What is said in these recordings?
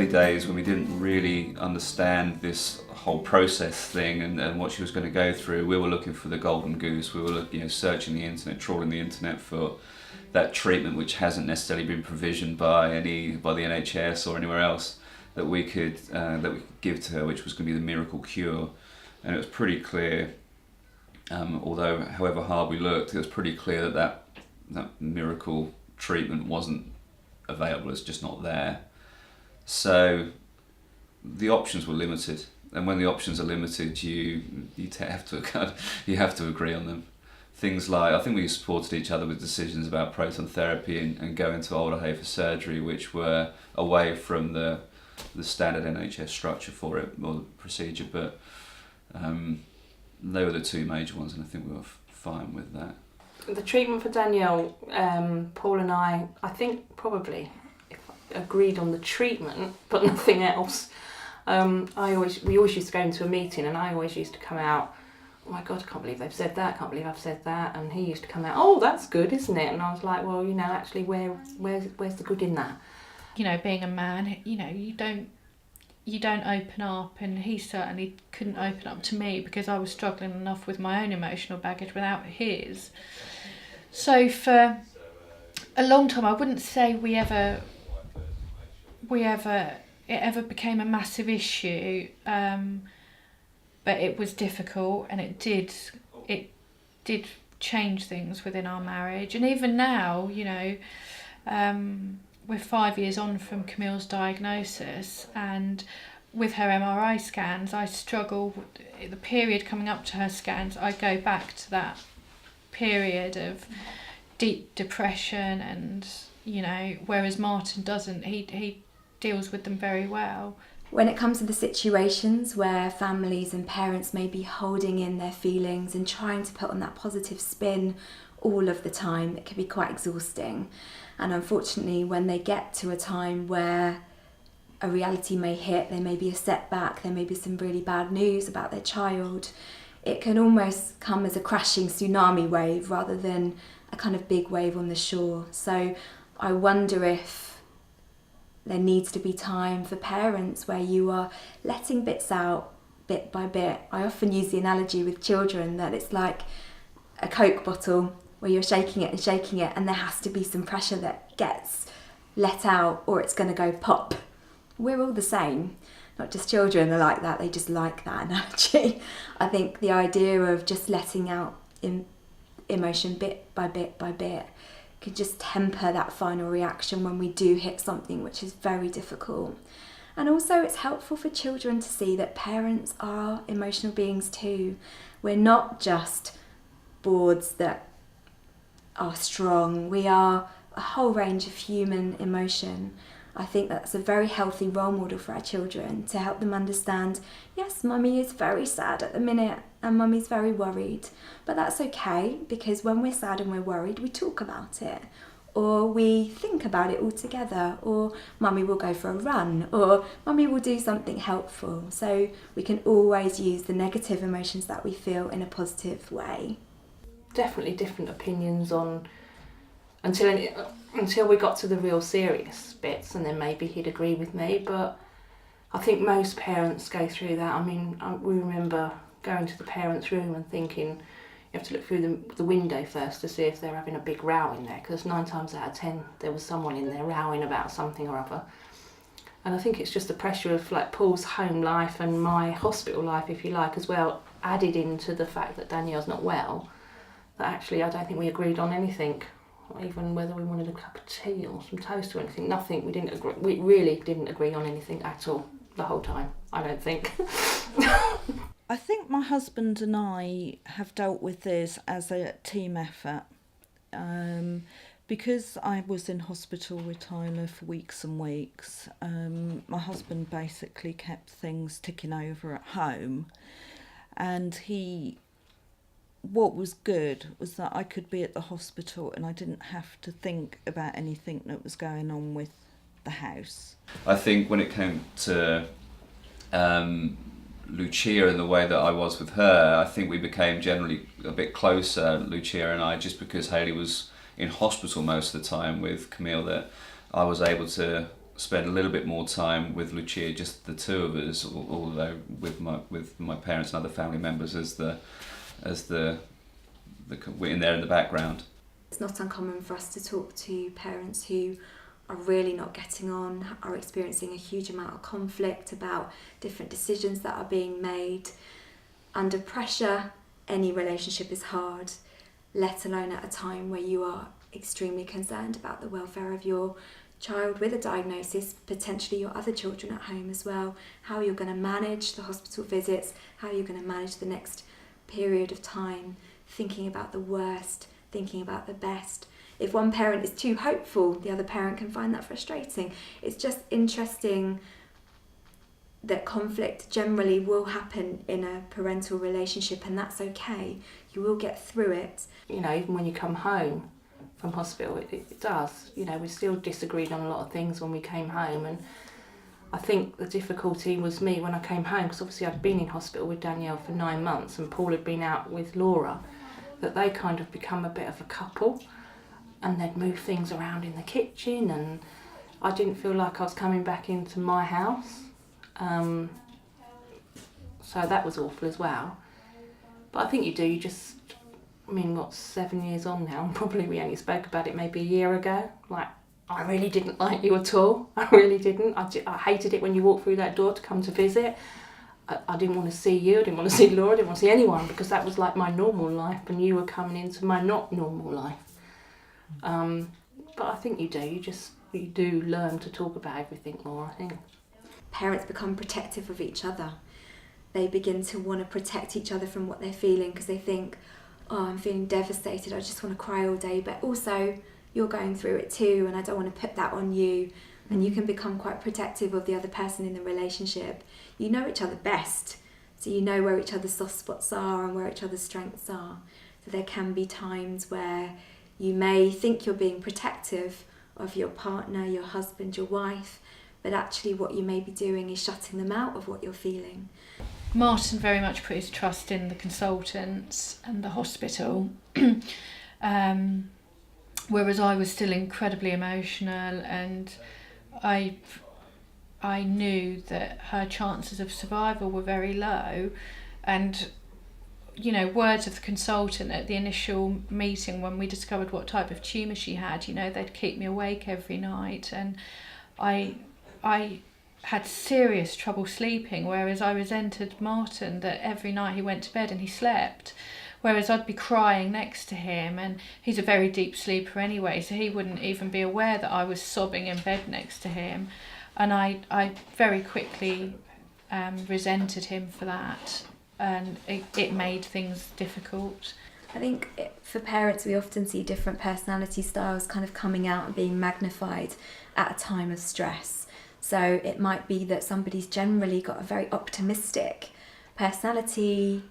days when we didn't really understand this whole process thing and what she was going to go through, we were looking for the golden goose. We were searching the internet, trawling the internet for that treatment which hasn't necessarily been provisioned by the NHS or anywhere else that we could give to her, which was going to be the miracle cure. And it was pretty clear, although however hard we looked, it was pretty clear that miracle treatment wasn't available. It's just not there. So the options were limited, and when the options are limited, you have to agree on them. Things like, I think we supported each other with decisions about proton therapy and going to Alderhay for surgery, which were away from the standard NHS structure for it, or the procedure, but they were the two major ones, and I think we were fine with that. The treatment for Danielle, Paul and I think probably agreed on the treatment, but nothing else. We always used to go into a meeting, and I always used to come out, oh my God, I can't believe they've said that, I can't believe I've said that, and he used to come out, oh, that's good, isn't it? And I was like, well, actually, where's the good in that? Being a man, you don't open up, and he certainly couldn't open up to me because I was struggling enough with my own emotional baggage without his. So for a long time, I wouldn't say it ever became a massive issue, but it was difficult, and it did change things within our marriage. And even now, we're 5 years on from Camille's diagnosis, and with her MRI scans, I struggle. The period coming up to her scans, I go back to that period of deep depression, and whereas Martin doesn't, he deals with them very well. When it comes to the situations where families and parents may be holding in their feelings and trying to put on that positive spin all of the time, it can be quite exhausting. And unfortunately, when they get to a time where a reality may hit, there may be a setback, there may be some really bad news about their child, it can almost come as a crashing tsunami wave rather than a kind of big wave on the shore. So I wonder if there needs to be time for parents where you are letting bits out bit by bit. I often use the analogy with children that it's like a Coke bottle where you're shaking it, and there has to be some pressure that gets let out or it's going to go pop. We're all the same. Not just children are like that, they just like that analogy. I think the idea of just letting out emotion bit by bit by bit could just temper that final reaction when we do hit something which is very difficult. And also it's helpful for children to see that parents are emotional beings too. We're not just boards that are strong, we are a whole range of human emotion. I think that's a very healthy role model for our children to help them understand, yes, mummy is very sad at the minute and mummy's very worried, but that's okay, because when we're sad and we're worried, we talk about it, or we think about it all together, or mummy will go for a run, or mummy will do something helpful. So we can always use the negative emotions that we feel in a positive way. Definitely different opinions on until we got to the real serious bits, and then maybe he'd agree with me, but I think most parents go through that. I mean, we remember going to the parents' room and thinking you have to look through the window first to see if they're having a big row in there, because 9 times out of 10 there was someone in there rowing about something or other. And I think it's just the pressure of like Paul's home life and my hospital life, if you like, as well, added into the fact that Danielle's not well, that actually I don't think we agreed on anything. Even whether we wanted a cup of tea or some toast or anything, nothing. We really didn't agree on anything at all the whole time, I don't think. I think my husband and I have dealt with this as a team effort. Because I was in hospital with Tyler for weeks and weeks, my husband basically kept things ticking over at home, and what was good was that I could be at the hospital and I didn't have to think about anything that was going on with the house. I think when it came to Lucia and the way that I was with her, I think we became generally a bit closer, Lucia and I, just because Hayley was in hospital most of the time with Camille, that I was able to spend a little bit more time with Lucia, just the two of us, although with my parents and other family members as the we're in there in the background. It's not uncommon for us to talk to parents who are really not getting on, are experiencing a huge amount of conflict about different decisions that are being made. Under pressure, any relationship is hard, let alone at a time where you are extremely concerned about the welfare of your child with a diagnosis, potentially your other children at home as well, how you're going to manage the hospital visits, how you're going to manage the next period of time, thinking about the worst, thinking about the best. If one parent is too hopeful, the other parent can find that frustrating. It's just interesting that conflict generally will happen in a parental relationship, and that's okay. You will get through it. You know, even when you come home from hospital, it does. You know, we still disagreed on a lot of things when we came home, and I think the difficulty was me when I came home, because obviously I'd been in hospital with Danielle for 9 months and Paul had been out with Laura, that they kind of become a bit of a couple and they'd move things around in the kitchen, and I didn't feel like I was coming back into my house. So that was awful as well. But I think you just, I mean, what's 7 years on now, and probably we only spoke about it maybe a year ago. Like, I really didn't like you at all. I really didn't. I hated it when you walked through that door to come to visit. I didn't want to see you, I didn't want to see Laura, I didn't want to see anyone, because that was like my normal life and you were coming into my not normal life. But I think you do learn to talk about everything more, I think. Parents become protective of each other. They begin to want to protect each other from what they're feeling, because they think, oh, I'm feeling devastated, I just want to cry all day, but also you're going through it too and I don't want to put that on you. And you can become quite protective of the other person in the relationship. You know each other best, so you know where each other's soft spots are and where each other's strengths are. So there can be times where you may think you're being protective of your partner, your husband, your wife, but actually what you may be doing is shutting them out of what you're feeling. Martin very much put his trust in the consultants and the hospital, whereas I was still incredibly emotional, and I knew that her chances of survival were very low. And, you know, words of the consultant at the initial meeting when we discovered what type of tumour she had, you know, they'd keep me awake every night, and I had serious trouble sleeping, whereas I resented Martin that every night he went to bed and he slept, whereas I'd be crying next to him, and he's a very deep sleeper anyway, so he wouldn't even be aware that I was sobbing in bed next to him. And I very quickly resented him for that, and it made things difficult. I think for parents we often see different personality styles kind of coming out and being magnified at a time of stress. So it might be that somebody's generally got a very optimistic personality,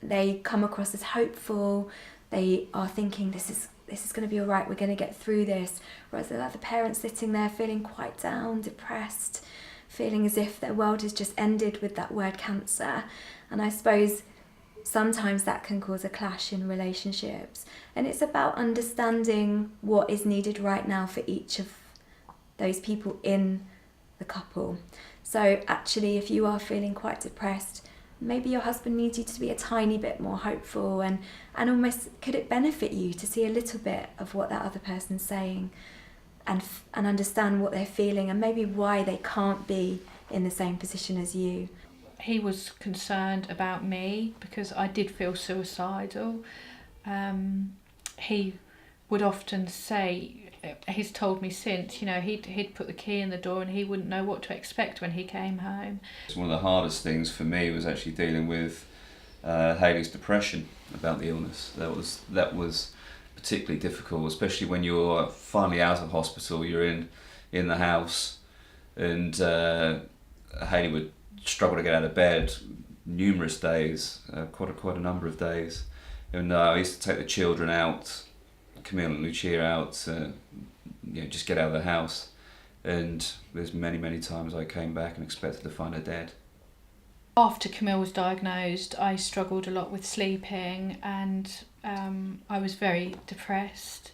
they come across as hopeful, they are thinking this is going to be all right, we're going to get through this, whereas the other parent's sitting there feeling quite down, depressed, feeling as if their world has just ended with that word cancer. And I suppose sometimes that can cause a clash in relationships, and it's about understanding what is needed right now for each of those people in the couple. So actually, if you are feeling quite depressed, maybe your husband needs you to be a tiny bit more hopeful, and almost could it benefit you to see a little bit of what that other person's saying and understand what they're feeling and maybe why they can't be in the same position as you. He was concerned about me because I did feel suicidal. He would often say, he's told me since, you know, he'd put the key in the door and he wouldn't know what to expect when he came home. One of the hardest things for me was actually dealing with Hayley's depression about the illness. That was particularly difficult, especially when you're finally out of hospital, you're in the house, and Hayley would struggle to get out of bed numerous days, quite a number of days. And I used to take the children out, Camille and Lucia out, just get out of the house. And there's many times I came back and expected to find her dead. After Camille was diagnosed, I struggled a lot with sleeping, and I was very depressed,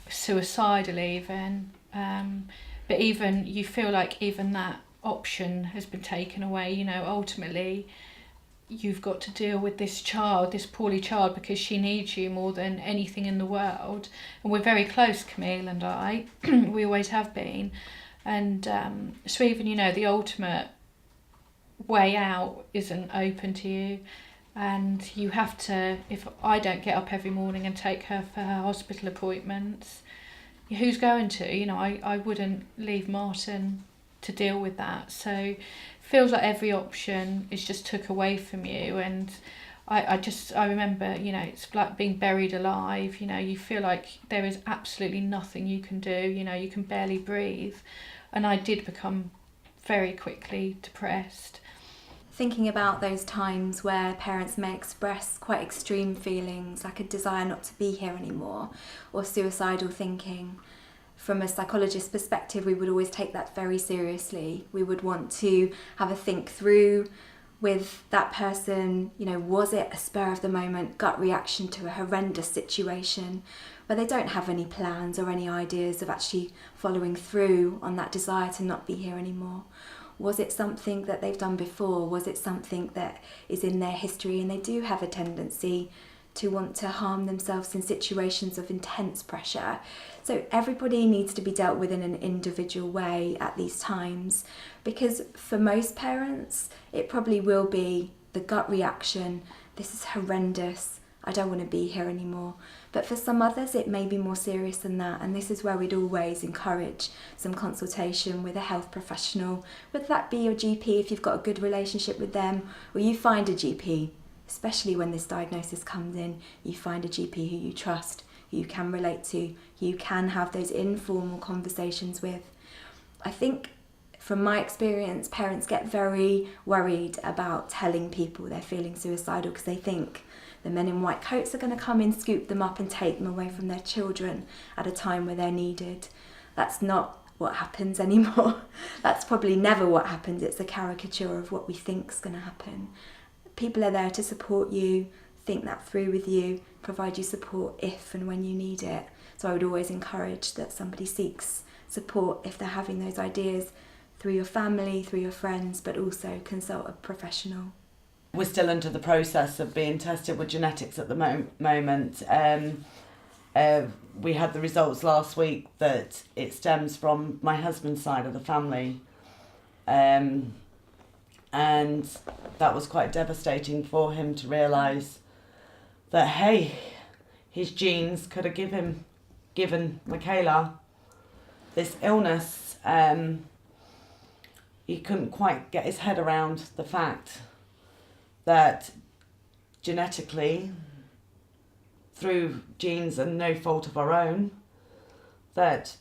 suicidal even. But even you feel like even that option has been taken away. You know, ultimately you've got to deal with this child, this poorly child, because she needs you more than anything in the world. And we're very close, Camille and I. We always have been. And so even, you know, the ultimate way out isn't open to you. And you have to, if I don't get up every morning and take her for her hospital appointments, who's going to? You know, I wouldn't leave Martin to deal with that. So feels like every option is just took away from you. And I remember, you know, it's like being buried alive. You know, you feel like there is absolutely nothing you can do. You know, you can barely breathe. And I did become very quickly depressed. Thinking about those times where parents may express quite extreme feelings, like a desire not to be here anymore, or suicidal thinking. From a psychologist's perspective, we would always take that very seriously. We would want to have a think through with that person, you know, was it a spur of the moment gut reaction to a horrendous situation where they don't have any plans or any ideas of actually following through on that desire to not be here anymore? Was it something that they've done before? Was it something that is in their history and they do have a tendency to want to harm themselves in situations of intense pressure? So everybody needs to be dealt with in an individual way at these times, because for most parents it probably will be the gut reaction, this is horrendous, I don't want to be here anymore. But for some others it may be more serious than that, and this is where we'd always encourage some consultation with a health professional, whether that be your GP if you've got a good relationship with them, or you find a GP. Especially when this diagnosis comes in, you find a GP who you trust, who you can relate to, who you can have those informal conversations with. I think from my experience, parents get very worried about telling people they're feeling suicidal because they think the men in white coats are going to come in, scoop them up and take them away from their children at a time where they're needed. That's not what happens anymore. That's probably never what happens. It's a caricature of what we think is going to happen. People are there to support you, think that through with you, provide you support if and when you need it. So I would always encourage that somebody seeks support if they're having those ideas through your family, through your friends, but also consult a professional. We're still under the process of being tested with genetics at the moment. We had the results last week that it stems from my husband's side of the family. And that was quite devastating for him to realise that, hey, his genes could have given Michaela this illness. He couldn't quite get his head around the fact that genetically, through genes and no fault of our own, that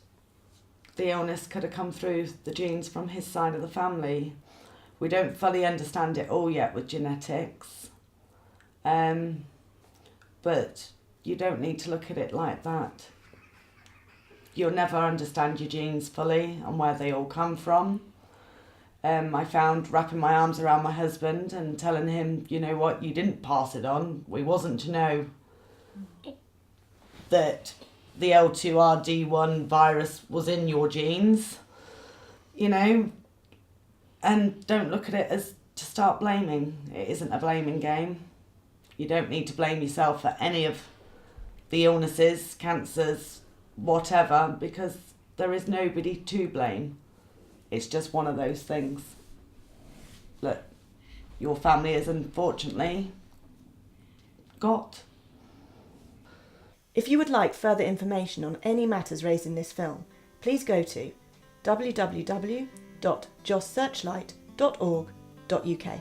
the illness could have come through the genes from his side of the family. We don't fully understand it all yet with genetics, but you don't need to look at it like that. You'll never understand your genes fully and where they all come from. I found wrapping my arms around my husband and telling him, you know what, you didn't pass it on. We wasn't to know that the L2RD1 virus was in your genes, you know, and don't look at it as to start blaming. It isn't a blaming game. You don't need to blame yourself for any of the illnesses, cancers, whatever, because there is nobody to blame. It's just one of those things that your family has unfortunately got. If you would like further information on any matters raised in this film, please go to www.jossearchlight.org.uk.